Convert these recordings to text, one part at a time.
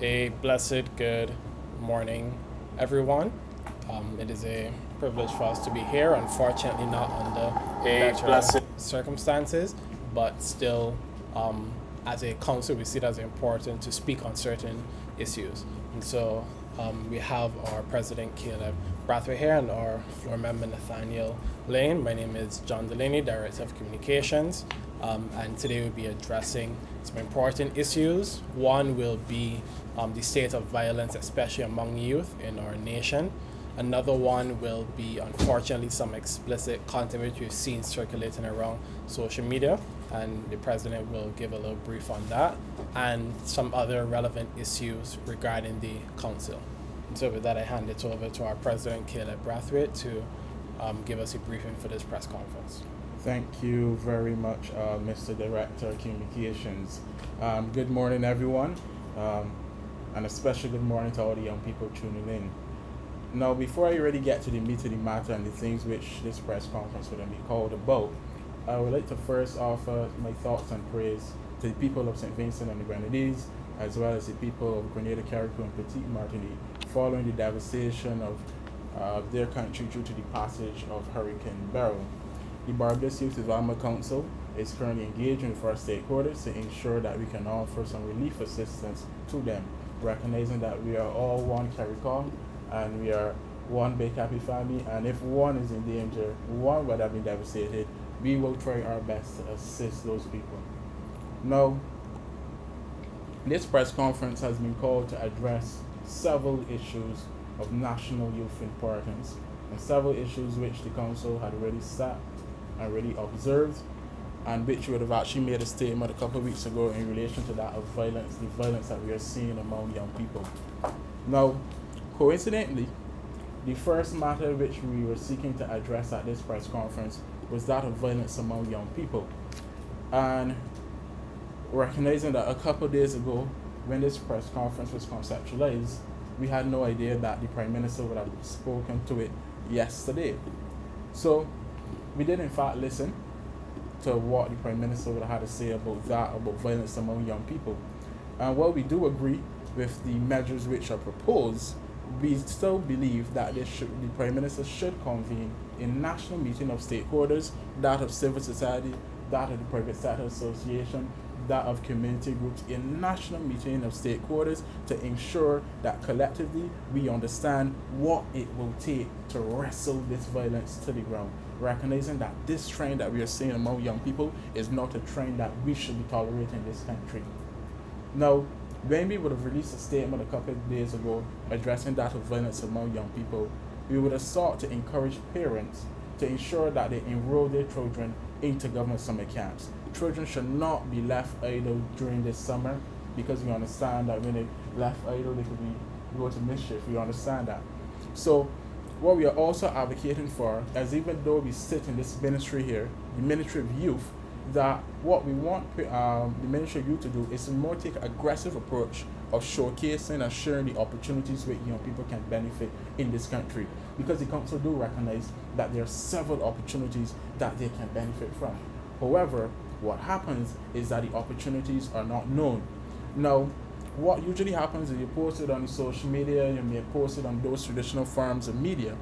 A blessed good morning, everyone. It is a privilege for us to be here. Unfortunately, not under A better blessed. circumstances, but still, as a council, we see it as important to speak on certain issues. And so, we have our president, Caleb Brathwaite, here, and our floor member, Nathaniel Lane. My name is John Delaney, Director of Communications. And today we'll be addressing some important issues. One will be the state of violence, especially among youth in our nation. Another one will be, unfortunately, some explicit content which we've seen circulating around social media, and the president will give a little brief on that, and some other relevant issues regarding the council. And so, with that, I hand it over to our president, Caleb Brathwaite, to give us a briefing for this press conference. Thank you very much, Mr. Director of Communications. Good morning, everyone, and a special good morning to all the young people tuning in. Now, before I really get to the meat of the matter and the things which this press conference will be called about, I would like to first offer my thoughts and praise to the people of St. Vincent and the Grenadines, as well as the people of Grenada, Carriacou, and Petite Martinique, following the devastation of their country due to the passage of Hurricane Beryl. The Barbados Youth Development Council is currently engaging with our stakeholders to ensure that we can offer some relief assistance to them, recognizing that we are all one CARICOM and we are one big happy family, and if one is in danger, one would have been devastated, we will try our best to assist those people. Now, this press conference has been called to address several issues of national youth importance and several issues which the council had already sat and really observed, and which would have actually made a statement a couple of weeks ago in relation to that of violence, the violence that we are seeing among young people. Now, coincidentally, the first matter which we were seeking to address at this press conference was that of violence among young people. And recognizing that a couple of days ago, when this press conference was conceptualized, we had no idea that the Prime Minister would have spoken to it yesterday. So we did in fact listen to what the Prime Minister would have had to say about that, about violence among young people. And while we do agree with the measures which are proposed, we still believe that the Prime Minister should convene a national meeting of stakeholders, that of civil society, that of the private sector association, that of community groups, a national meeting of stakeholders to ensure that collectively we understand what it will take to wrestle this violence to the ground, recognizing that this trend that we are seeing among young people is not a trend that we should be tolerating in this country. Now, when we would have released a statement a couple of days ago addressing that of violence among young people, we would have sought to encourage parents to ensure that they enroll their children into government summer camps. Children should not be left idle during this summer, because we understand that when they left idle, they could go to mischief. We understand that. So what we are also advocating for is, even though we sit in this ministry here, the Ministry of Youth, that what we want the Ministry of Youth to do is to more take an aggressive approach of showcasing and sharing the opportunities where young people can benefit in this country, because the council do recognize that there are several opportunities that they can benefit from. However, what happens is that the opportunities are not known. Now, what usually happens is you post it on the social media, you may post it on those traditional forms of media,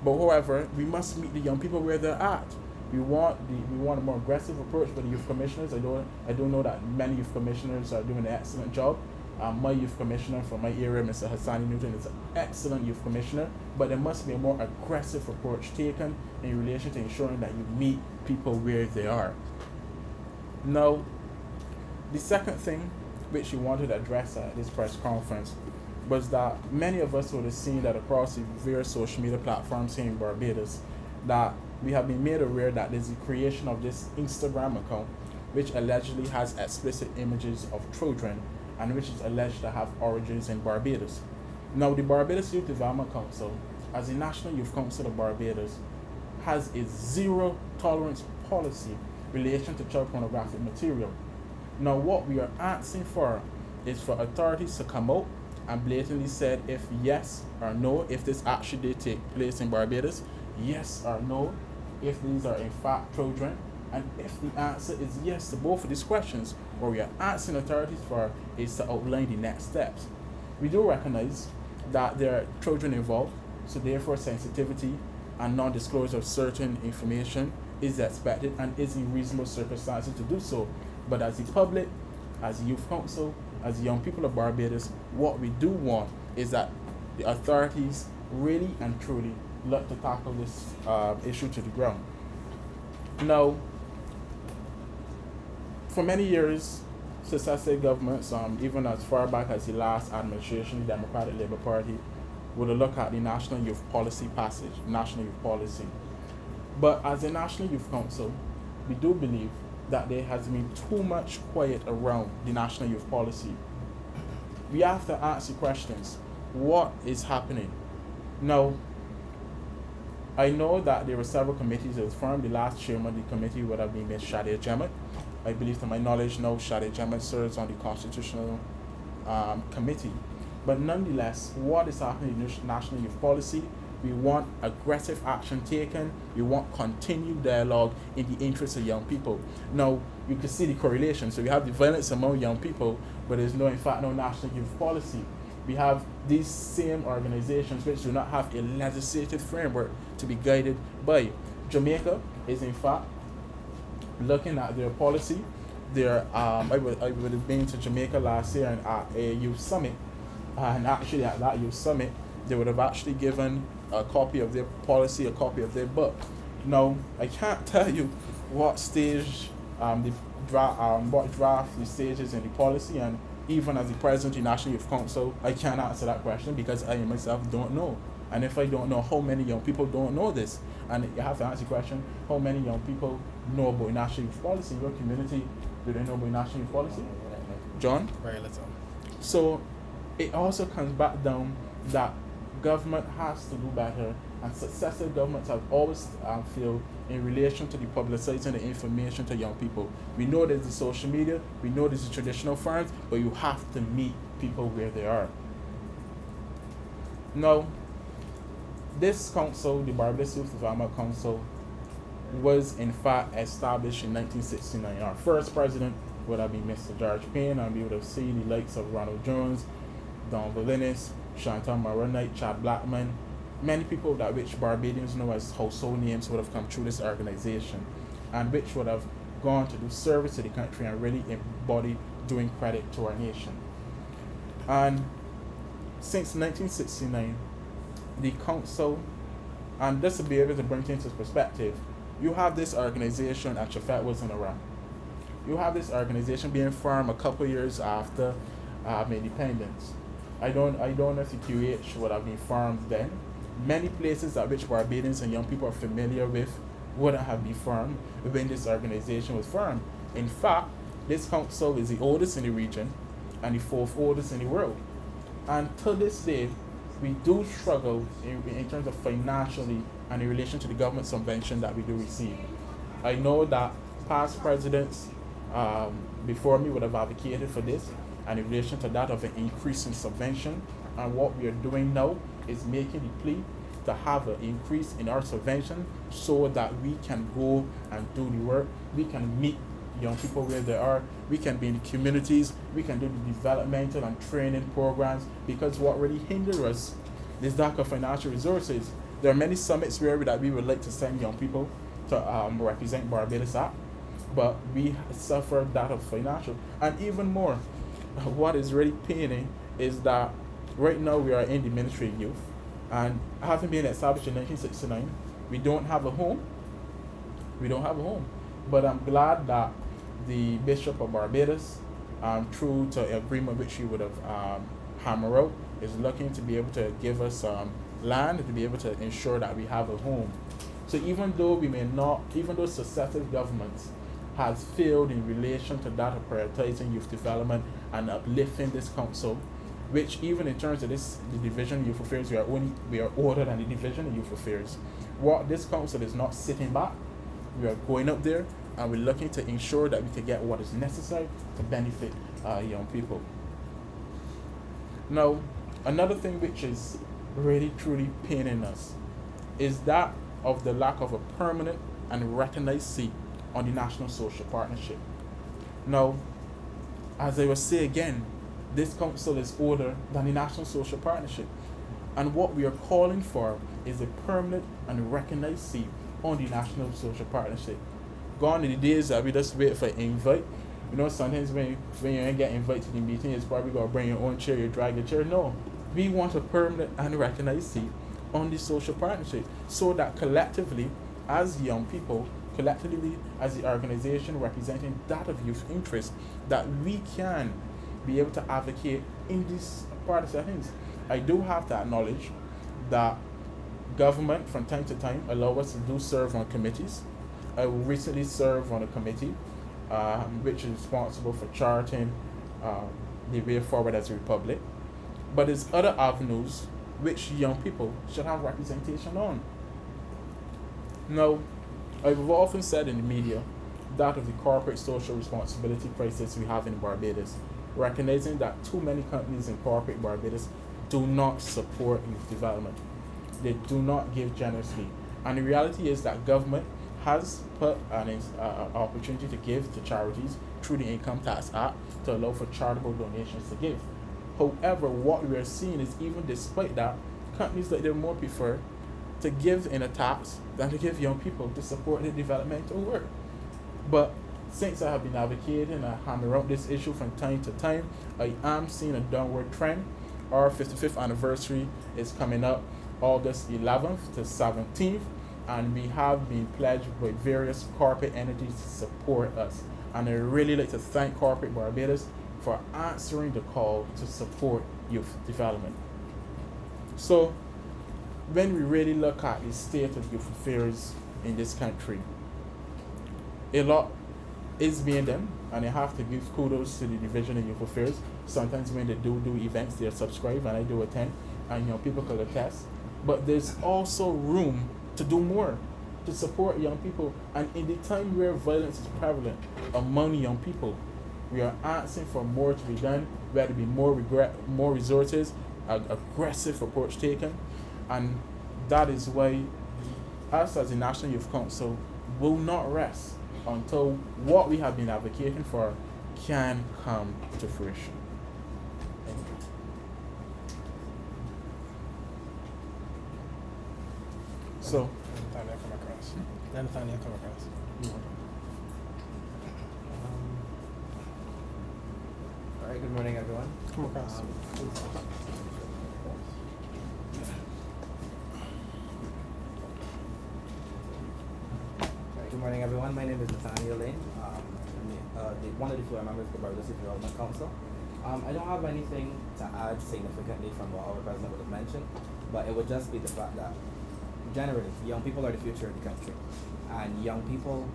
but however, we must meet the young people where they're at. We want a more aggressive approach by the youth commissioners. I don't know that many youth commissioners are doing an excellent job. My youth commissioner from my area, Mr. Hassani Newton, is an excellent youth commissioner, but there must be a more aggressive approach taken in relation to ensuring that you meet people where they are. Now, the second thing which we wanted to address at this press conference was that many of us would have seen that across the various social media platforms here in Barbados, that we have been made aware that there's the creation of this Instagram account which allegedly has explicit images of children and which is alleged to have origins in Barbados. Now, the Barbados Youth Development Council, as a National Youth Council of Barbados, has a zero tolerance policy in relation to child pornographic material. Now, what we are asking for is for authorities to come out and blatantly said if yes or no, if this actually did take place in Barbados, yes or no, if these are in fact children, and if the answer is yes to both of these questions, what we are asking authorities for is to outline the next steps. We do recognize that there are children involved, so therefore sensitivity and non-disclosure of certain information is expected and is in reasonable circumstances to do so. But as the public, as the Youth Council, as the young people of Barbados, what we do want is that the authorities really and truly look to tackle this issue to the ground. Now, for many years, successive governments, even as far back as the last administration, the Democratic Labour Party, would look at the National Youth Policy passage, National Youth Policy. But as a National Youth Council, we do believe that there has been too much quiet around the National Youth Policy. We have to ask the questions, what is happening? Now, I know that there were several committees that was formed. The last chairman of the committee would have been Ms. Shadi Jemet. I believe, to my knowledge, now Shadi Jemet serves on the Constitutional Committee. But nonetheless, what is happening in the National Youth Policy? We want aggressive action taken. We want continued dialogue in the interest of young people. Now, you can see the correlation. So we have the violence among young people, but there's no, in fact, no National Youth Policy. We have these same organizations which do not have a legislative framework to be guided by. Jamaica is, in fact, looking at their policy. I would have been to Jamaica last year and at a youth summit, and actually at that youth summit, they would have actually given a copy of their policy, a copy of their book. Now, I can't tell you what stage what draft the stage is in the policy, and even as the president of the National Youth Council, I can't answer that question because I myself don't know. And if I don't know, how many young people don't know this? And you have to answer the question, how many young people know about National Youth Policy in your community? Do they know about National Youth Policy? John? Very little. So it also comes back down that government has to do better, and successive governments have always failed in relation to the publicizing the information to young people. We know there's the social media, we know there's the traditional forms, but you have to meet people where they are. Now, this council, the Barbados Youth Development Council, was in fact established in 1969. Our first president would have been Mr. George Payne, and we would have seen the likes of Ronald Jones, Don Valinis, Chantal Maronite, Chad Blackman, many people that which Barbadians know as household names would have come through this organization, and which would have gone to do service to the country and really embody doing credit to our nation. And since 1969, the council, and this will be able to bring things into perspective, you have this organization at Chafet was in Iraq. You have this organization being formed a couple years after independence. I don't know if the QH would have been formed then. Many places at which Barbadians and young people are familiar with wouldn't have been formed when this organization was formed. In fact, this council is the oldest in the region and the fourth oldest in the world. And to this day, we do struggle in terms of financially and in relation to the government subvention that we do receive. I know that past presidents before me would have advocated for this, and in relation to that of an increase in subvention, and what we are doing now is making the plea to have an increase in our subvention so that we can go and do the work, we can meet young people where they are, we can be in the communities, we can do the developmental and training programs, because what really hinders us is lack of financial resources. There are many summits where that we would like to send young people to represent Barbados at, but we suffer that of financial. And even more, what is really paining is that right now we are in the Ministry of Youth, and having been established in 1969, we don't have a home. We don't have a home. But I'm glad that the Bishop of Barbados, through to an agreement which he would have hammered out, is looking to be able to give us land to be able to ensure that we have a home. So even though successive governments has failed in relation to that of prioritizing youth development and uplifting this council, which even in terms of the division of youth affairs, we are older than the division of youth affairs. What this council is not sitting back, we are going up there and we're looking to ensure that we can get what is necessary to benefit young people. Now, another thing which is really truly paining us is that of the lack of a permanent and recognized seat on the National Social Partnership. Now, as I will say again, this council is older than the National Social Partnership. And what we are calling for is a permanent and recognized seat on the National Social Partnership. Gone are the days that we just wait for invite. You know, sometimes when you ain't get invited to the meeting, it's probably gonna bring your own chair, you drag your chair. No. We want a permanent and recognized seat on the social partnership so that collectively, as young people, collectively as the organization representing that of youth interest, that we can be able to advocate in this part of settings. I do have to acknowledge that government from time to time allow us to do serve on committees. I recently served on a committee which is responsible for charting the way forward as a republic. But there's other avenues which young people should have representation on. Now, I've often said in the media that of the corporate social responsibility crisis we have in Barbados, recognizing that too many companies in corporate Barbados do not support youth development. They do not give generously. And the reality is that government has put an opportunity to give to charities through the Income Tax Act to allow for charitable donations to give. However, what we are seeing is even despite that, companies like them more prefer to give in a tax than to give young people to support their developmental work. But since I have been advocating and I hammer out this issue from time to time, I am seeing a downward trend. Our 55th anniversary is coming up August 11th to 17th, and we have been pledged by various corporate entities to support us. And I really like to thank Corporate Barbados for answering the call to support youth development. So, when we really look at the state of youth affairs in this country, a lot is being done, and I have to give kudos to the Division of Youth Affairs. Sometimes when they do events, they're subscribed, and I do attend, and people can attest. But there's also room to do more, to support young people. And in the time where violence is prevalent among young people, we are asking for more to be done. We have to be more resources, an aggressive approach taken, and that is why us as the National Youth Council will not rest until what we have been advocating for can come to fruition. Thank you. So, Nathaniel come across. Then Nathaniel come across. All right, good morning, everyone. Come across. Good morning, everyone. My name is Nathaniel Lane. One of the floor members of the Barbados Youth Development Council. I don't have anything to add significantly from what our president would have mentioned, but it would just be the fact that generally, young people are the future of the country, and young people,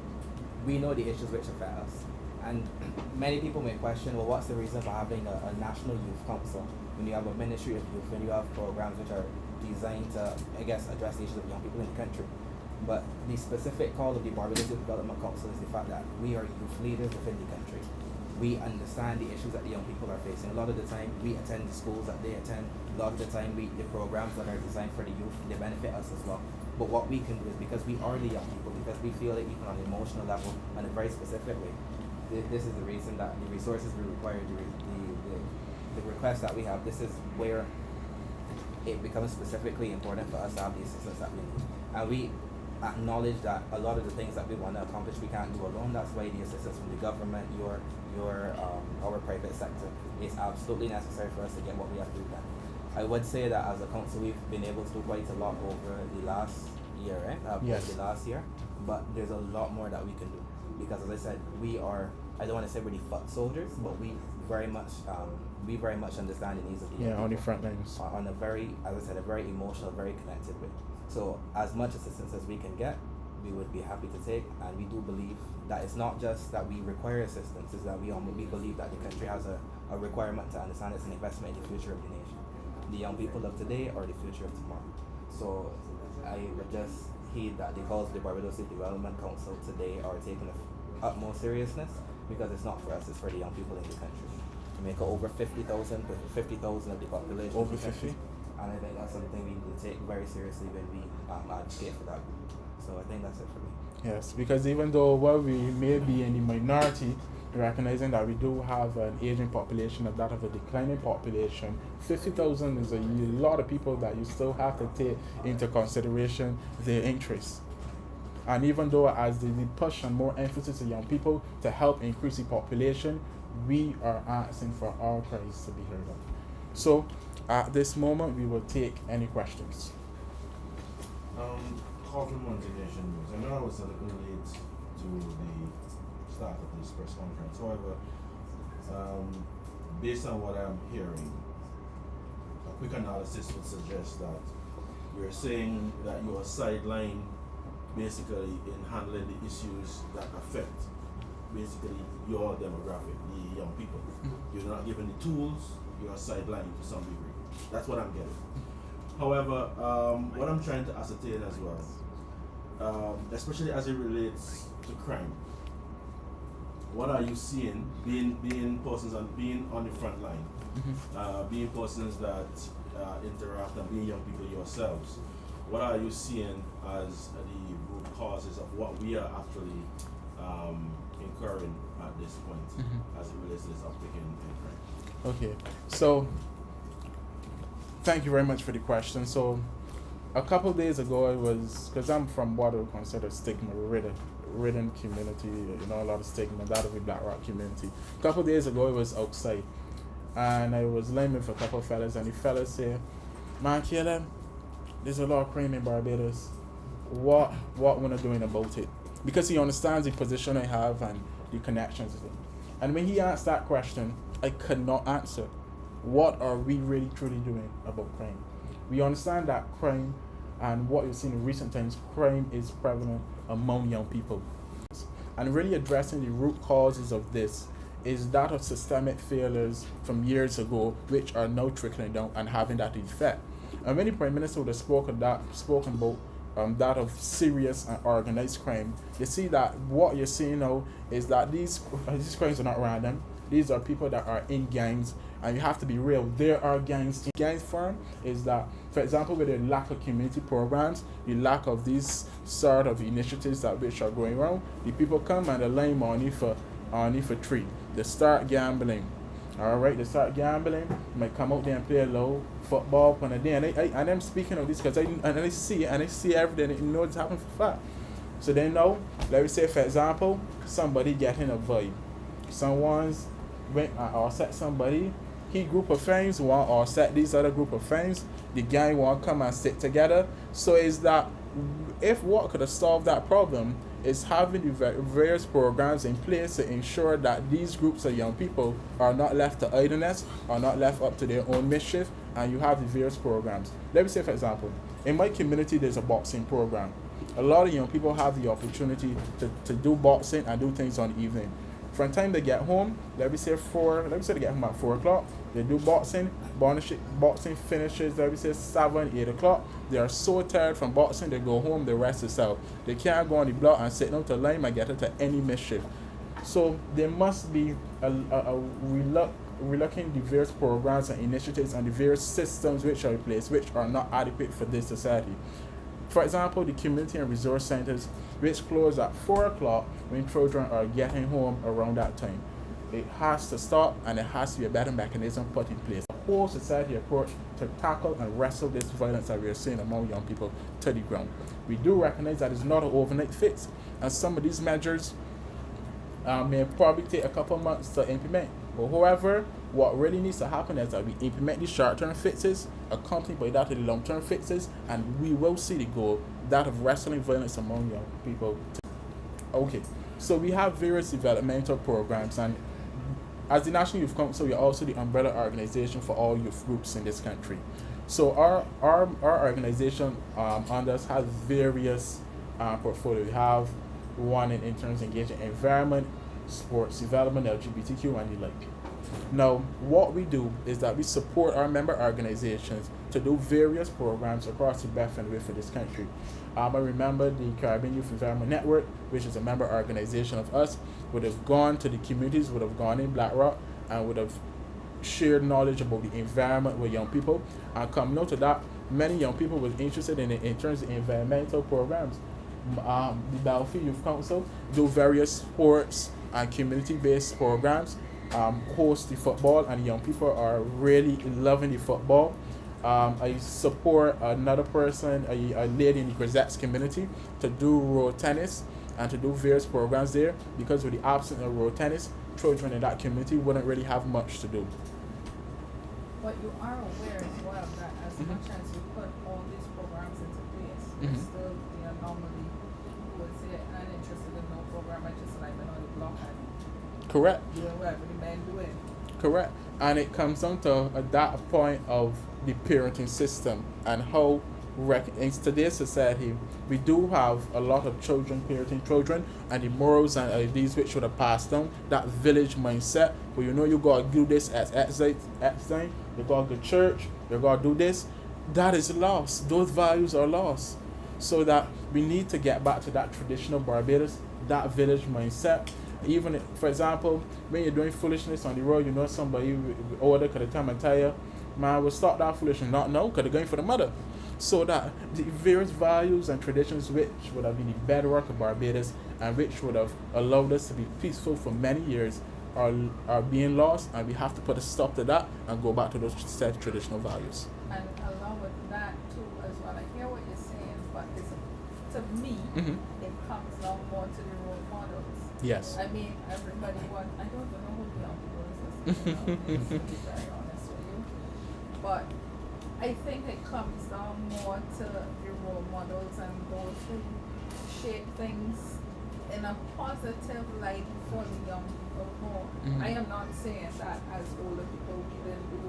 we know the issues which affect us. And many people may question, well, what's the reason for having a National Youth Council when you have a Ministry of Youth, when you have programs which are designed to, address the issues of young people in the country? But the specific call of the Barbados Youth Development Council is the fact that we are youth leaders within the country. We understand the issues that the young people are facing. A lot of the time, we attend the schools that they attend. A lot of the time, the programs that are designed for the youth, they benefit us as well. But what we can do is, because we are the young people, because we feel it even on an emotional level, in a very specific way, this is the reason that the resources we require, the request that we have, this is where it becomes specifically important for us to have the assistance that we need. And we acknowledge that a lot of the things that we want to accomplish we can't do alone. That's why the assistance from the government, our private sector is absolutely necessary for us to get what we have to do done. I would say that as a council we've been able to do quite a lot over the last year, right? Yes. The last year, but there's a lot more that we can do, because as I said, we are, I don't want to say we're the foot soldiers, but we very much understand the needs of the young on the people front lines. on a very, as I said, a very emotional, very connected way. So as much assistance as we can get, we would be happy to take, and we do believe that it's not just that we require assistance, it's that we believe that the country has a requirement to understand it's an investment in the future of the nation. The young people of today are the future of tomorrow. So I would just heed that the calls of the Barbados Youth Development Council today are taken with utmost seriousness, because it's not for us, it's for the young people in the country. We make over 50,000 of the population. Over of the country. 50? And I think that's something we need to take very seriously when we advocate for that group. So I think that's it for me. Yes, because even though we may be in the minority, recognizing that we do have an aging population and that of a declining population. 50,000 is a lot of people that you still have to take into consideration their interests. And even though as they push on more emphasis on young people to help increase the population, we are asking for our cries to be heard of. So at this moment, we will take any questions. Call from Motivation News. I know I was a little late to the start of this press conference. However, based on what I'm hearing, a quick analysis would suggest that you're saying that you are sidelined basically in handling the issues that affect basically your demographic, the young people. You're not given the tools, you are sidelined to some degree. That's what I'm getting. However, what I'm trying to ascertain as well, especially as it relates to crime, what are you seeing being persons being on the front line, being persons that interact and being young people yourselves? What are you seeing as the root causes of what we are actually incurring at this point as it relates to this uptick in crime? Okay, so thank you very much for the question. So a couple of days ago, it was because I'm from what I would consider stigma-ridden community, a lot of stigma, that of the Black Rock community. A couple of days ago, it was outside, and I was laying with a couple of fellas, and the fellas said, "Man, Caleb, there's a lot of crime in Barbados. What we're doing about it?" Because he understands the position I have and the connections with it. And when he asked that question, I could not answer. What are we really truly doing about crime? We understand that crime, and what you've seen in recent times, crime is prevalent among young people. And really addressing the root causes of this is that of systemic failures from years ago, which are now trickling down and having that effect. And when the Prime Minister would have spoken about that of serious and organized crime, you see that what you're seeing now is that these crimes are not random. These are people that are in gangs, and you have to be real. There are gangs. The gangs form is that, for example, with the lack of community programs, the lack of these sort of initiatives that which are going around, the people come and they lay money for treat. They start gambling. Alright, they start gambling, might come out there and play a little football on a day. And I'm speaking of this because I see everything, and know it's happening for fact. So they know, let me say for example, somebody getting a vibe. Someone's went and offset somebody, he group of friends want to offset these other group of friends, the gang want to come and sit together. So is that if what could have solved that problem is having the various programs in place to ensure that these groups of young people are not left to idleness, are not left up to their own mischief, and you have the various programs. Let me say, for example, in my community there's a boxing program. A lot of young people have the opportunity to do boxing and do things on the evening. From the time they get home, let me say they get home at 4 o'clock, they do boxing finishes, let me say 7, 8 o'clock. They are so tired from boxing, they go home, they rest themselves. They can't go on the block and sit down to line and get into any mischief. So there must be a relooking the various programs and initiatives and the various systems which are in place, which are not adequate for this society. For example, the community and resource centers, which close at 4 o'clock when children are getting home around that time. It has to stop, and it has to be a better mechanism put in place. A whole society approach to tackle and wrestle this violence that we are seeing among young people to the ground. We do recognize that it's not an overnight fix, and some of these measures may probably take a couple months to implement. But however, what really needs to happen is that we implement these short-term fixes, accompanied by that of the long-term fixes, and we will see the goal, that of wrestling violence among young people. Okay, so we have various developmental programs, and as the National Youth Council, we are also the umbrella organization for all youth groups in this country. So our organization under us has various portfolio. We have one in terms of engaging environment, sports development, LGBTQ, and the like. Now, what we do is that we support our member organizations to do various programs across the breadth and width of this country. I remember the Caribbean Youth Environment Network, which is a member organization of us, would have gone to the communities, would have gone in Black Rock, and would have shared knowledge about the environment with young people. And come note to that, many young people were interested in terms of environmental programs. The Battlefield Youth Council do various sports and community-based programs host the football, and the young people are really loving the football. I support another person, a lady in the Grisettes community, to do road tennis and to do various programs there, because with the absence of road tennis, children in that community wouldn't really have much to do. But you are aware as well that as Mhm. much as you put all these programs into place, Mhm. there's still the anomaly who would say, I'm interested in no program, I just like on the block and Correct. doing whatever the men doing. Correct. And it comes down to that point of the parenting system and how in today's society we do have a lot of children parenting children, and the morals and ideas which should have passed down, that village mindset where you gotta do this at X time, you gotta go to church, you gotta do this, that is lost. Those values are lost. So that we need to get back to that traditional Barbados, that village mindset. Even if, for example, when you're doing foolishness on the road, somebody older could come and tell you, man, we'll stop that foolishness. Not no, because they're going for the mother. So that the various values and traditions which would have been the bedrock of Barbados and which would have allowed us to be peaceful for many years are being lost, and we have to put a stop to that and go back to those set traditional values. And along with that too as well, I hear what you're saying, but to me, Mm-hmm. it comes down more to the role models. Yes. I mean, everybody wants, I don't even know who the young people is listening to, to be very honest with you. But I think it comes down more to the role models and those who shape things in a positive light for the young people more. Mhm. I am not saying that as older people we didn't do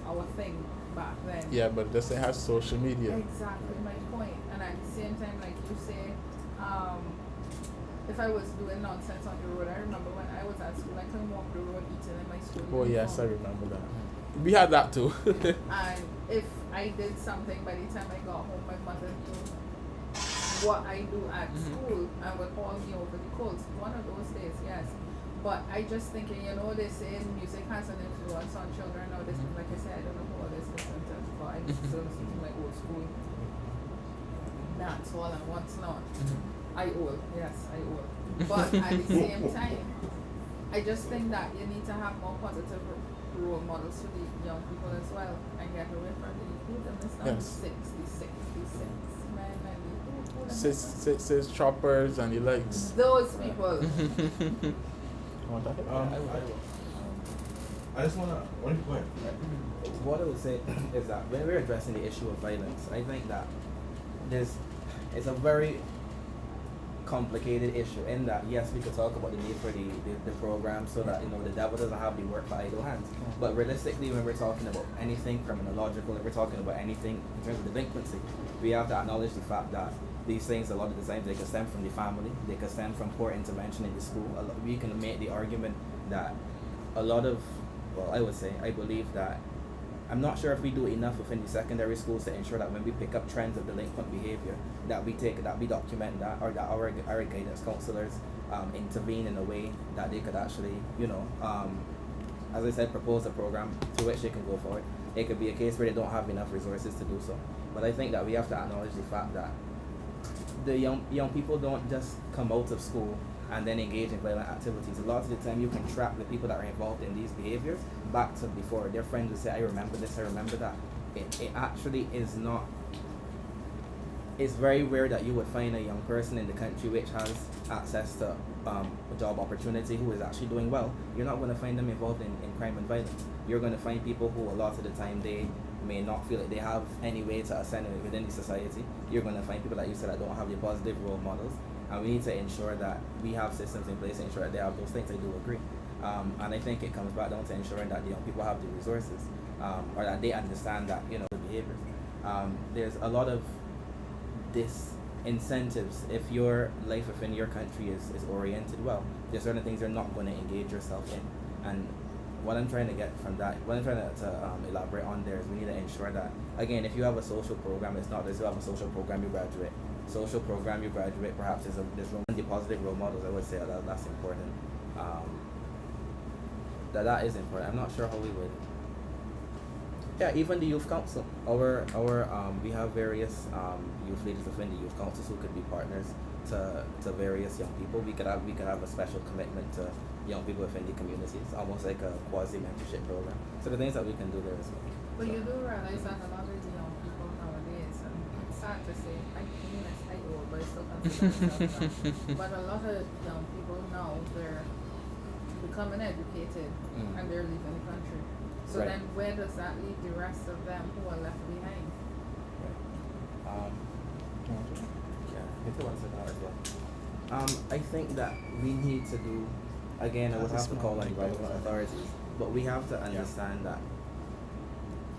our thing back then. Yeah, but this thing has social media. Exactly my point. And at the same time, like you say, if I was doing nonsense on the road, I remember when I was at school, I couldn't walk the road eating in my school Oh yes, I uniform. remember that. We had that too. And if I did something, by the time I got home, my mother knew what I do at Mhm. school and would call me over the coals. One of those days, yes. But I just thinking, they say music has an influence on children or this, Mhm. like I said, I don't know who all this listen to, but I still listen to my old school. That's all and what's not. I old, yes, I old. But at the same time, I just think that you need to have more positive role models for the young people as well and get away from the Yes. 66 men and Sis choppers and the legs. those people. I just wanna go ahead. What I would say is that when we're addressing the issue of violence, I think that it's a very complicated issue in that yes, we could talk about the need for the program so that the devil doesn't have the work for idle hands. But realistically, when we're talking about anything criminological, if we're talking about anything in terms of delinquency, we have to acknowledge the fact that these things, a lot of the times, they can stem from the family, they can stem from poor intervention in the school. We can make the argument that a lot of, I believe that, I'm not sure if we do enough within the secondary schools to ensure that when we pick up trends of delinquent behavior, that we document that, or that our guidance counselors intervene in a way that they could actually, as I said, propose a program to which they can go forward. It could be a case where they don't have enough resources to do so. But I think that we have to acknowledge the fact that the young people don't just come out of school and then engage in violent activities. A lot of the time you can track the people that are involved in these behaviors back to before. Their friends will say, I remember this, I remember that. It actually is not, it's very rare that you would find a young person in the country which has access to a job opportunity who is actually doing well. You're not going to find them involved in crime and violence. You're going to find people who a lot of the time they may not feel like they have any way to ascend within the society. You're going to find people, like you said, that don't have the positive role models. And we need to ensure that we have systems in place to ensure that they have those things. I do agree. And I think it comes back down to ensuring that the young people have the resources, or that they understand that, the behaviors. There's a lot of disincentives if your life within your country is oriented well. There's certain things you're not going to engage yourself in. And what I'm trying to get from that, what I'm trying to elaborate on there is we need to ensure that, again, if you have a social program, it's not just you have a social program, you graduate. Social program, you graduate, perhaps there's the positive role models. I would say that's important. That is important. I'm not sure how we would Yeah, even the youth council. We have various youth leaders within the youth councils who could be partners to various young people. We could have a special commitment to young people within the communities, almost like a quasi mentorship program. So the things that we can do there as well. But you do realize that a lot of the young people nowadays, and it's sad to say, I mean, I old, but I still consider myself young. But a lot of young people now, they're becoming educated and they're leaving the country. So Right. then where does that leave the rest of them who are left behind? Yeah, I think one second as well. I think that we need to do, again, I would have to call on the relevant authorities, but we have to understand that.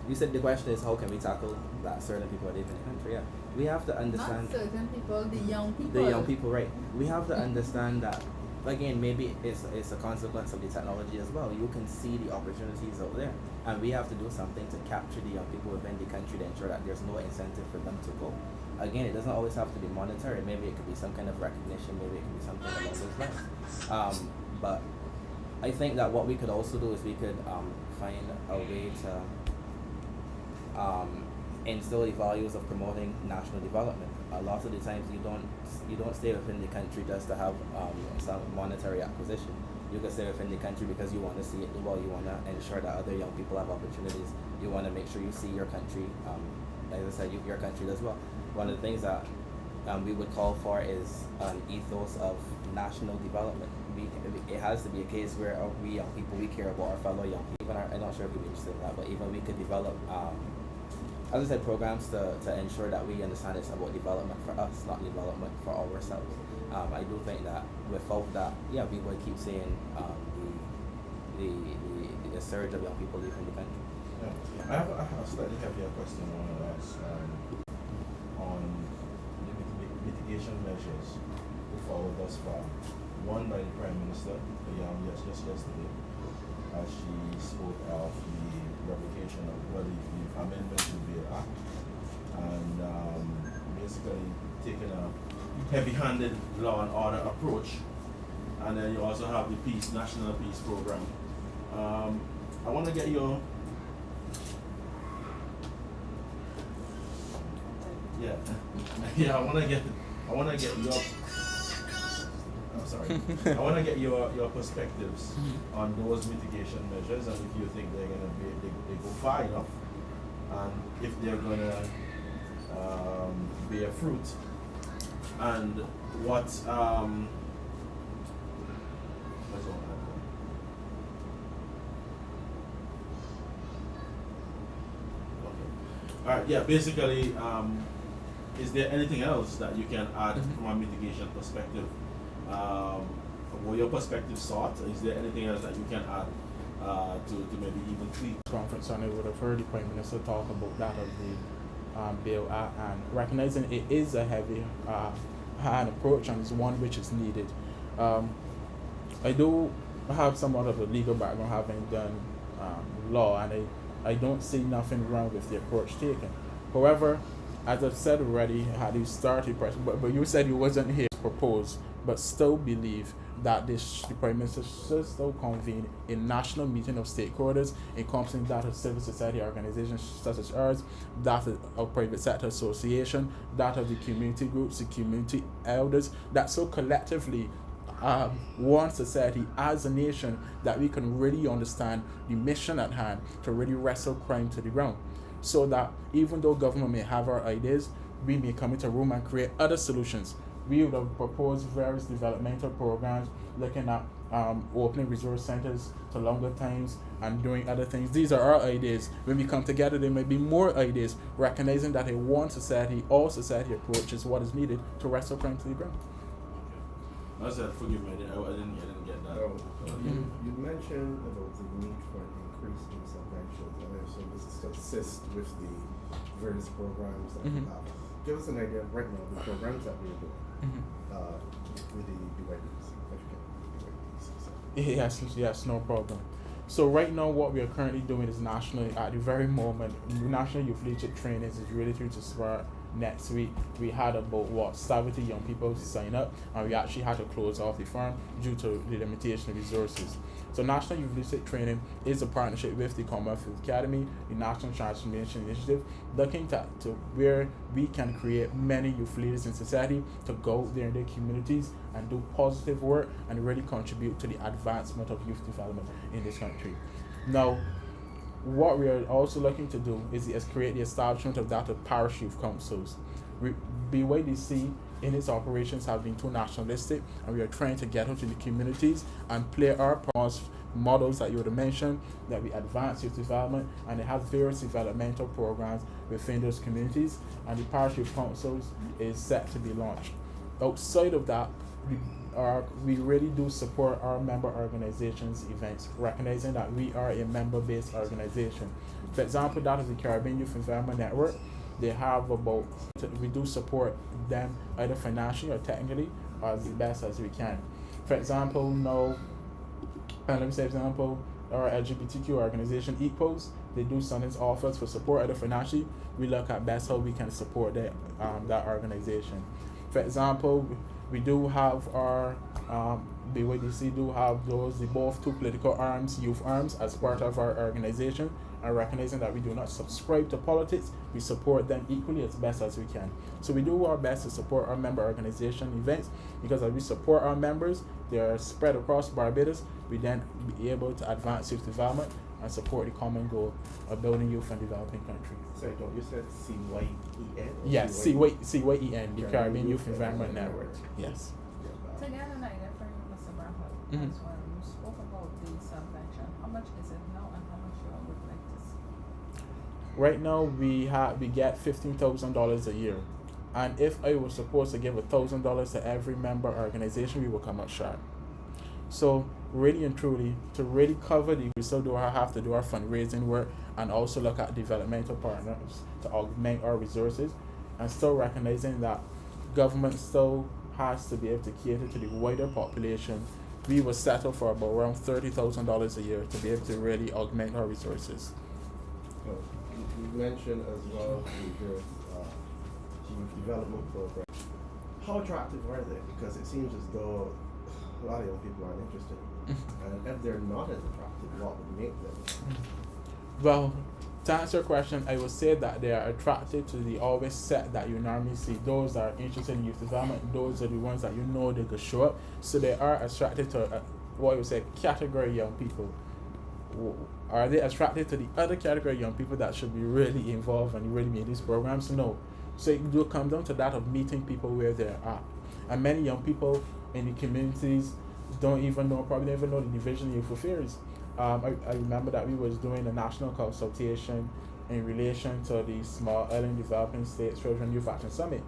You said the question is how can we tackle that certain people are leaving the country? Yeah, we have to understand. Not certain people, the young people. The young people, right? We have to understand that. Again, maybe it's a consequence of the technology as well. You can see the opportunities out there, and we have to do something to capture the young people within the country to ensure that there's no incentive for them to go. Again, it doesn't always have to be monetary. Maybe it could be some kind of recognition. Maybe it could be something along those lines. But I think that what we could also do is we could find a way to instill the values of promoting national development. A lot of the times you don't stay within the country just to have some monetary acquisition. You can stay within the country because you want to see it do well. You want to ensure that other young people have opportunities. You want to make sure you see your country, as I said, your country does well. One of the things that we would call for is an ethos of national development. It has to be a case where we young people, we care about our fellow young people. I'm not sure if we're interested in that, but even we could develop, as I said, programs to ensure that we understand it's about development for us, not development for ourselves. I do think that without that, yeah, we would keep seeing the surge of young people leaving the country. Yeah. I have a slightly heavier question I want to ask on the mitigation measures put forward thus far. One by the Prime Minister, just yesterday, as she spoke of the revocation of the amendment to the Act, and basically taking a heavy-handed law and order approach. And then you also have the National Peace Program. I want to get your I want to get your I'm sorry. I want to get your perspectives on those mitigation measures, and if you think they're going to they go far enough, and if they're going to bear fruit, and what all right, yeah, basically, is there anything else that you can add from a mitigation perspective? What your perspective sought? Is there anything else that you can add to maybe even tweak? Conference, and I would have heard the Prime Minister talk about that of the Bill Act, and recognizing it is a heavy hand approach and it's one which is needed. I do have somewhat of a legal background, having done law, and I don't see nothing wrong with the approach taken. However, as I've said already, had you started, but you said you wasn't here to propose, but still believe that the Prime Minister should still convene a national meeting of stakeholders encompassing that of civil society organizations such as ours, that of private sector association, that of the community groups, the community elders, that so collectively one society as a nation that we can really understand the mission at hand to really wrestle crime to the ground. So that even though government may have our ideas, we may come into a room and create other solutions. We would have proposed various developmental programs looking at opening resource centers to longer times and doing other things. These are our ideas. When we come together, there may be more ideas, recognizing that a one society, all society approach is what is needed to wrestle crime to the ground. I said, forgive me, I didn't get that. You mentioned about the need for an increase in subventions, and I assume this is to assist with the various programs that we have. Give us an idea of right now the programs that we're doing with the BYDs. Yes, no problem. So right now what we are currently doing is nationally, at the very moment, National Youth Leadership Trainings is really to start next week we had about 70 young people sign up, and we actually had to close off the farm due to the limitation of resources. So National Youth Leadership Training is a partnership with the Commonwealth Youth Academy, the National Transformation Initiative, looking to where we can create many youth leaders in society to go there in their communities and do positive work and really contribute to the advancement of youth development in this country. Now, what we are also looking to do is create the establishment of that of parish youth councils. BYDC in its operations have been too nationalistic, and we are trying to get into the communities and play our parts, models that you would have mentioned, that we advance youth development, and they have various developmental programs within those communities, and the parish youth councils is set to be launched. Outside of that, we really do support our member organizations events, recognizing that we are a member-based organization. For example, that is the Caribbean Youth Environment Network. They have we do support them either financially or technically as best as we can. For example, our LGBTQ organization, Equals, they do something offers for support either financially. We look at best how we can support that organization. For example, we do have our BYDC do have both two political arms, youth arms, as part of our organization, and recognizing that we do not subscribe to politics, we support them equally as best as we can. So we do our best to support our member organization events, because as we support our members, they are spread across Barbados, we then be able to advance youth development and support the common goal of building youth and developing country. Sorry, don't you said CYEN? Yes, CYEN, the Caribbean Youth Environment Network. Yes. To get an idea for you, Mr. Bradford, Mhm. as well, you spoke about the subvention. How much is it now, and how much you would like to see? Right now we get $15,000 a year, and if I was supposed to give $1,000 to every member organization, we will come out short. So really and truly, to really cover we still have to do our fundraising work and also look at developmental partners to augment our resources, and still recognizing that government still has to be able to cater to the wider population. We will settle for about around $30,000 a year to be able to really augment our resources. Oh, you mentioned as well your youth development program. How attractive are they? Because it seems as though a lot of young people aren't interested in it. And if they're not as attractive, what would make them? Well, to answer your question, I would say that they are attracted to the always set that you normally see. Those that are interested in youth development, those are the ones that they could show up. So they are attracted to what I would say category young people. Are they attracted to the other category young people that should be really involved and really be in these programs? No. So it will come down to that of meeting people where they're at. And many young people in the communities probably don't even know the Division of Youth Affairs. I remember that we was doing a national consultation in relation to the Small Island Developing States Children Youth Action Summit.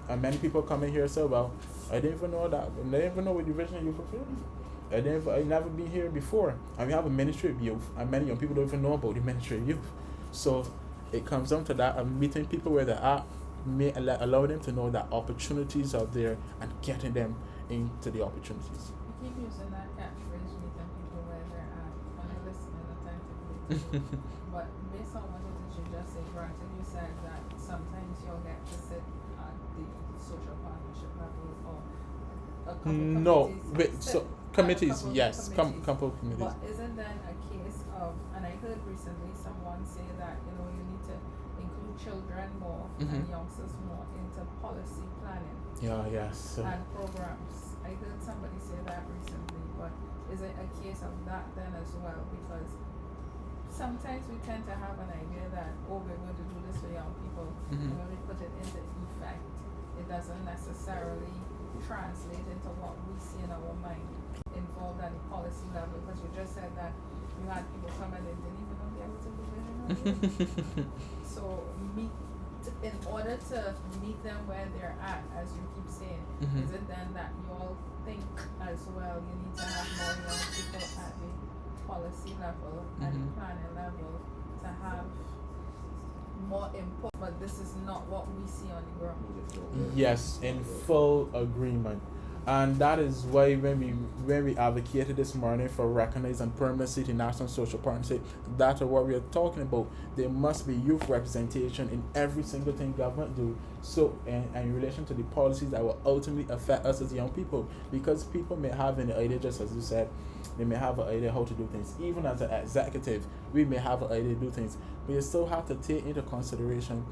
And many people come in here and say, well, I didn't even know that. I didn't even know what Division of Youth Affairs. I never been here before. And we have a Ministry of Youth, and many young people don't even know about the Ministry of Youth. So it comes down to that of meeting people where they're at, allow them to know that opportunities are there and getting them into the opportunities. You keep using that catchphrase, meeting people where they're at, and I'm listening attentively. But based on what it is you just said, granted, you said that sometimes you'll get to sit at the social partnership level or a couple committees. Yes, couple committees. But isn't then a case of, and I heard recently someone say that, you need to include children more and youngsters more into policy planning Yes. and programs. I heard somebody say that recently, but is it a case of that then as well? Because sometimes we tend to have an idea that, we're going to do this for young people, and when we put it into effect, it doesn't necessarily translate into what we see in our mind involved at the policy level. Because you just said that you had people come and they didn't even know there was a division of youth. So in order to meet them where they're at, as you keep saying, is it then that you all think as well you need to have more young people at the policy level and the planning level to have more input? But this is not what we see on the ground. Yes, in full agreement. And that is why when we advocated this morning for recognizing permanency to national social partnership, that's what we are talking about. There must be youth representation in every single thing government do. So in relation to the policies that will ultimately affect us as young people, because people may have an idea, just as you said, they may have an idea how to do things. Even as an executive, we may have an idea to do things, but you still have to take into consideration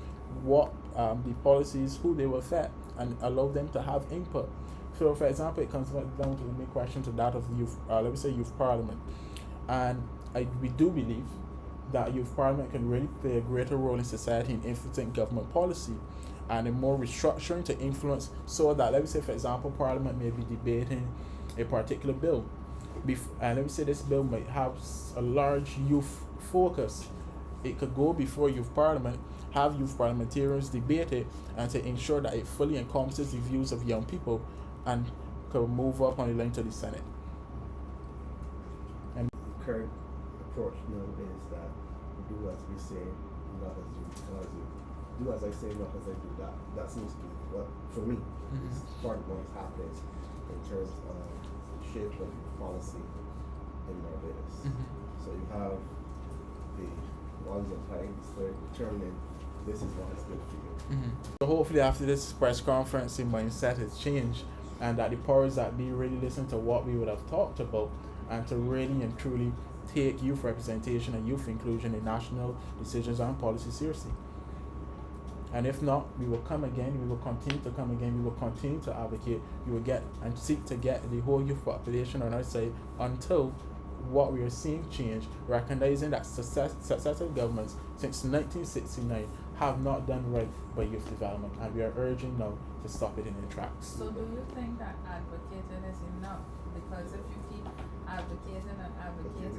what the policies, who they will affect, and allow them to have input. So, for example, it comes down to the main question to that of youth, let me say youth parliament. And we do believe that youth parliament can really play a greater role in society in influencing government policy and in more restructuring to influence, so that, let me say, for example, parliament may be debating a particular bill. And let me say this bill might have a large youth focus. It could go before youth parliament, have youth parliamentarians debate it, and to ensure that it fully encompasses the views of young people and could move up on the line to the Senate. And The current approach now is that we do as we say, not as you, not as you. Do as I say, not as I do. That seems to be what, for me, is part of what is happening in terms of shaping policy in Barbados. So you have the ones in place, they're determining this is what is good for you. So hopefully after this press conference, the mindset has changed, and that the powers that be really listen to what we would have talked about, and to really and truly take youth representation and youth inclusion in national decisions and policy seriously. And if not, we will come again, we will continue to come again, we will continue to advocate, we will get and seek to get the whole youth population on our side until what we are seeing change, recognizing that successive governments since 1969 have not done right by youth development, and we are urging now to stop it in its tracks. So do you think that advocating is enough? Because if you keep advocating and you're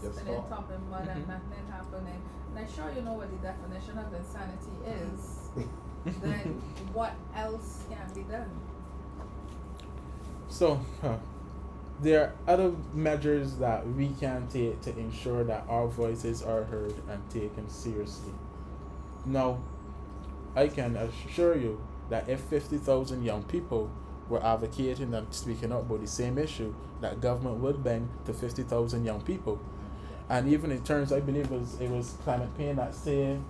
Just spinning stop. top and mud and nothing happening, and I'm sure you know what the definition of insanity is, then what else can be done? So, there are other measures that we can take to ensure that our voices are heard and taken seriously. Now, I can assure you that if 50,000 young people were advocating and speaking up about the same issue, that government would bend to 50,000 young people. And even in terms, I believe it was Clement Payne that said,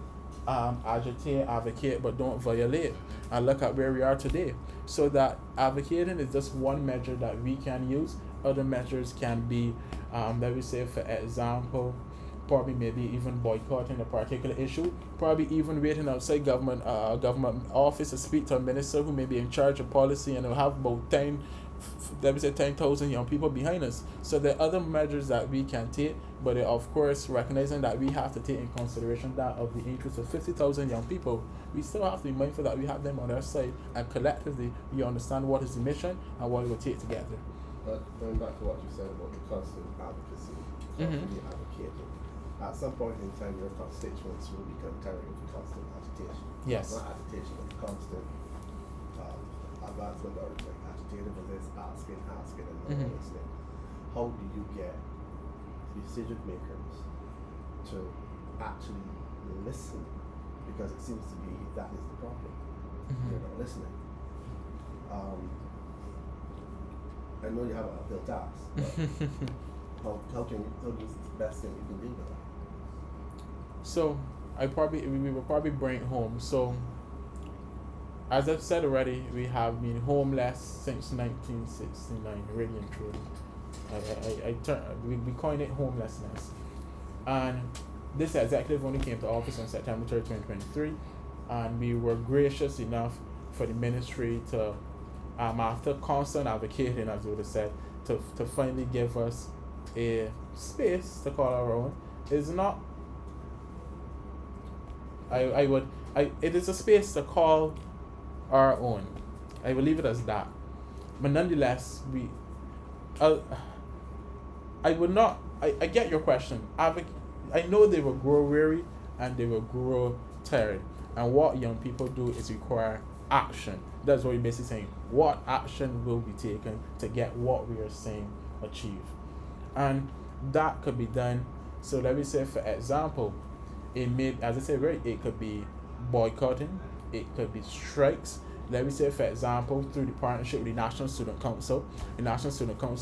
agitate, advocate, but don't violate. And look at where we are today. So that advocating is just one measure that we can use. Other measures can be, let me say, for example, probably maybe even boycotting a particular issue, probably even waiting outside government office to speak to a minister who may be in charge of policy, and will have about 10,000 young people behind us. So there are other measures that we can take, but of course, recognizing that we have to take in consideration that of the interest of 50,000 young people, we still have to be mindful that we have them on our side, and collectively we understand what is the mission and what it will take to get there. But going back to what you said about the constant advocacy, constantly advocating, at some point in time your constituents will become tired of constant agitation. Yes. Not agitation, but constant advancement, or like agitating for this, asking, and all this thing. How do you get decision makers to actually listen? Because it seems to be that is the problem. They're not listening. I know you have an uphill task, but how do you the best thing you can do with that? So we will probably bring it home. So as I've said already, we have been homeless since 1969, really and truly. We coined it homelessness. And this executive only came to office on September 3rd, 2023, and we were gracious enough for the ministry to, after constant advocating, as we would have said, to finally give us a space to call our own. It's not, it is a space to call our own. I will leave it as that. But nonetheless, I would not, I get your question. I know they will grow weary and they will grow tired. And what young people do is require action. That's what we're basically saying. What action will be taken to get what we are saying achieved? And that could be done. So let me say, for example, it may, as I said, right, it could be boycotting, it could be strikes, Let me say, for example, through the partnership with the National Student Council,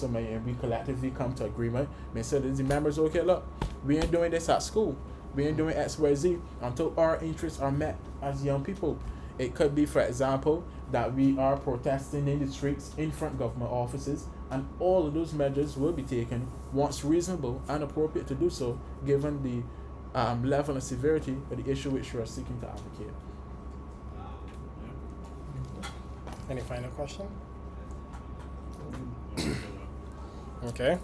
may we collectively come to agreement, may say to the members, okay, look, we ain't doing this at school. We ain't doing XYZ until our interests are met as young people. It could be, for example, that we are protesting in the streets in front government offices, and all of those measures will be taken once reasonable and appropriate to do so, given the level and severity of the issue which you are seeking to advocate. Any final question? Okay.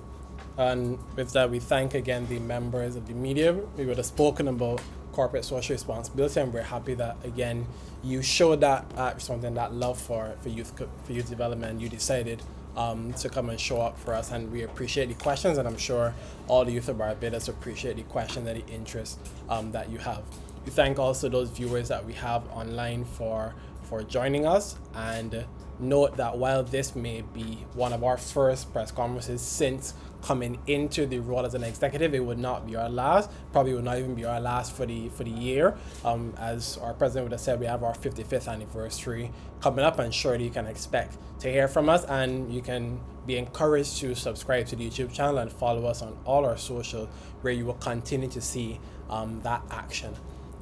And with that, we thank again the members of the media. We would have spoken about corporate social responsibility, and we're happy that again you showed that something, that love for youth development. You decided to come and show up for us, and we appreciate the questions, and I'm sure all the youth of Barbados appreciate the question and the interest that you have. We thank also those viewers that we have online for joining us, and note that while this may be one of our first press conferences since coming into the role as an executive, it would not be our last, probably would not even be our last for the year. As our president would have said, we have our 55th anniversary coming up, and surely you can expect to hear from us, and you can be encouraged to subscribe to the YouTube channel and follow us on all our social, where you will continue to see that action.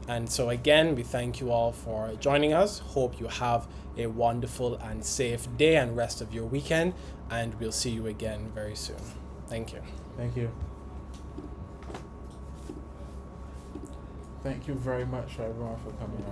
And so again, we thank you all for joining us. Hope you have a wonderful and safe day and rest of your weekend, and we'll see you again very soon. Thank you. Thank you. Thank you very much, everyone, for coming out.